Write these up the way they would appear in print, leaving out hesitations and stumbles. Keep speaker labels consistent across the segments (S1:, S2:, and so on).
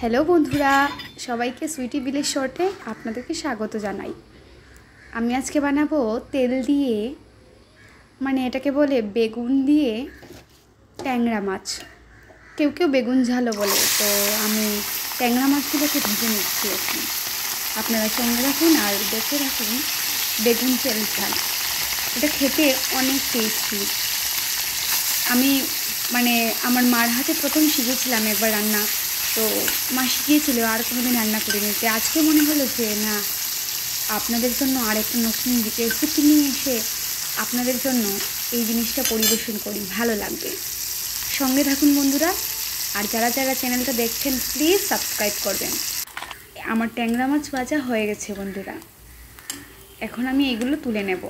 S1: Hello বন্ধুরা, সবাইকে Sweety village শর্টে আপনাদেরকে স্বাগত জানাই। আমি আজকে বানাবো তেল দিয়ে, মানে এটাকে বলে বেগুন দিয়ে ট্যাংরা মাছ। কেউ কেউ বেগুন ঝালও বলে। তো আমি ট্যাংরা মাছগুলোকে ভেজে নিচ্ছি এখন। আপনারা সঙ্গে রাখুন আর দেখে রাখুন বেগুন তেল ঝাল। এটা খেতে অনেক টেস্টি। আমি আমার মার হাতে প্রথম শিখেছিলাম একবার রান্না, তো মা শিখিয়েছিল, আর কোনোদিন রান্না করিনি। তো আজকে মনে হলো যে না, আপনাদের জন্য আর একটা নতুন রেসিপি নিয়ে এসে আপনাদের জন্য এই জিনিসটা পরিবেশন করি, ভালো লাগবে। সঙ্গে থাকুন বন্ধুরা, আর যারা যারা চ্যানেলটা দেখছেন প্লিজ সাবস্ক্রাইব করবেন। আমার ট্যাংরা মাছ ভাজা হয়ে গেছে বন্ধুরা, এখন আমি এগুলো তুলে নেব।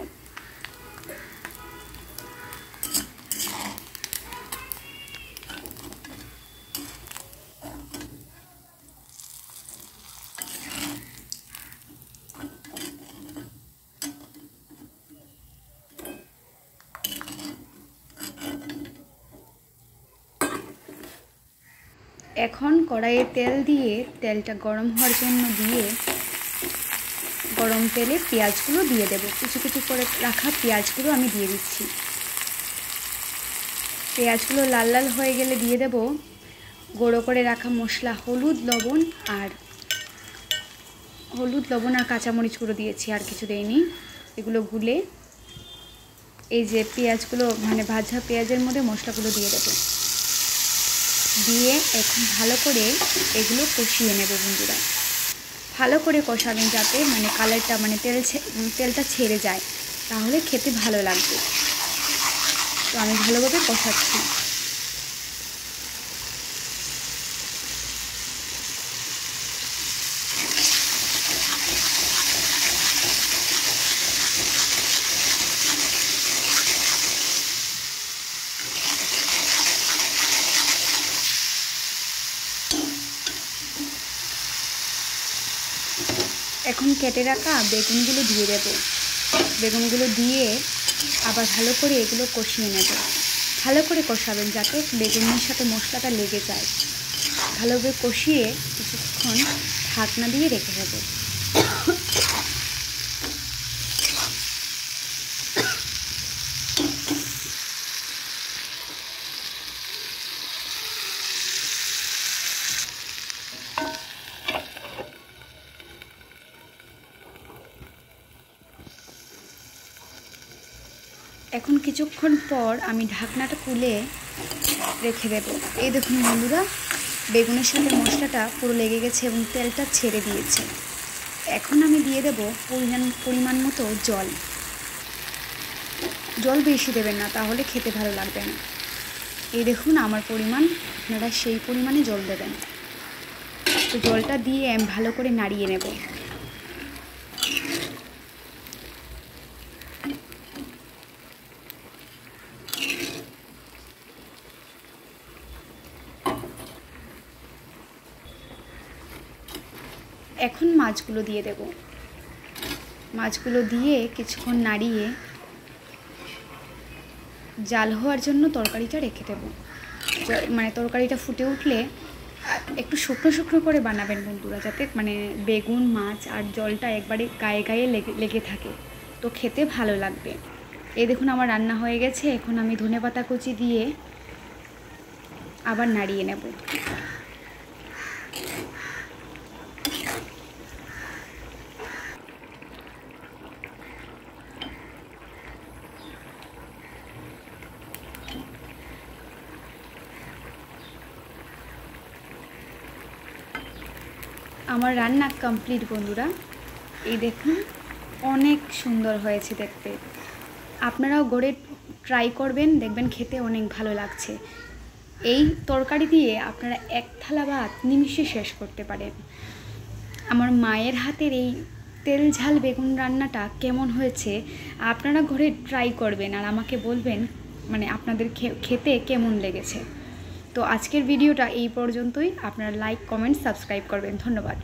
S1: এখন কড়াইয়ে তেল দিয়ে, তেলটা গরম হওয়ার জন্য দিয়ে, গরম তেলে পেঁয়াজগুলো দিয়ে দেব। কিছু কিছু করে রাখা পেঁয়াজগুলো আমি দিয়ে দিচ্ছি। পেঁয়াজগুলো লাল লাল হয়ে গেলে দিয়ে দেব গুঁড়ো করে রাখা মশলা, হলুদ লবণ আর কাঁচামরিচ গুঁড়ো দিয়েছি, আর কিছু দেইনি। এগুলো গুলে এই যে পেঁয়াজগুলো, ভাজা পেঁয়াজের মধ্যে মশলাগুলো দিয়ে দেব। দিয়ে এখন ভালো করে এগুলো কষিয়ে নেব বন্ধুরা। ভালো করে কষাবেন যাতে কালারটা তেলটা ছেড়ে যায়, তাহলে খেতে ভালো লাগবে। তো আমি ভালোভাবে কষাচ্ছি। এখন কেটে রাখা বেগুনগুলো দিয়ে দেব। বেগুনগুলো দিয়ে আবার ভালো করে এগুলো কষিয়ে নেব। ভালো করে কষাবেন যাতে বেগুনের সাথে মশলাটা লেগে যায়। ভালোভাবে কষিয়ে কিছুক্ষণ ঢাকনা দিয়ে রেখে দেব। এখন কিছুক্ষণ পর আমি ঢাকনাটা খুলে রেখে দেব। এই দেখুন বন্ধুরা, বেগুনের সাথে মশলাটা পুরো লেগে গেছে এবং তেলটা ছেড়ে দিয়েছে। এখন আমি দিয়ে দেব পরিমাণ মতো জল। জল বেশি দেবেন না, তাহলে খেতে ভালো লাগবে না। এই দেখুন আমার পরিমাণ, আপনারা সেই পরিমাণে জল দেবেন। তো জলটা দিয়ে আমি ভালো করে নাড়িয়ে নেব। এখন মাছগুলো দিয়ে দেব। মাছগুলো দিয়ে কিছুক্ষণ নাড়িয়ে জাল হওয়ার জন্য তরকারিটা রেখে দেব। তরকারিটা ফুটে উঠলে একটু শুকনো শুকনো করে বানাবেন বন্ধুরা, যাতে বেগুন, মাছ আর জলটা একবারে গায়ে গায়ে লেগে থাকে, তো খেতে ভালো লাগবে। এই দেখুন আমার রান্না হয়ে গেছে। এখন আমি ধনেপাতা কুচি দিয়ে আবার নাড়িয়ে নেব। আমার রান্না কমপ্লিট বন্ধুরা। এই দেখুন অনেক সুন্দর হয়েছে দেখতে। আপনারাও ঘরে ট্রাই করবেন, দেখবেন খেতে অনেক ভালো লাগছে। এই তরকারি দিয়ে আপনারা এক থালা ভাত নিমিষে শেষ করতে পারেন। আমার মায়ের হাতের এই তেল ঝাল বেগুন রান্নাটা কেমন হয়েছে আপনারা ঘরে ট্রাই করবেন, আর আমাকে বলবেন আপনাদের খেতে কেমন লেগেছে। তো আজকের ভিডিওটা এই পর্যন্তই। আপনারা লাইক, কমেন্ট, সাবস্ক্রাইব করবেন। ধন্যবাদ।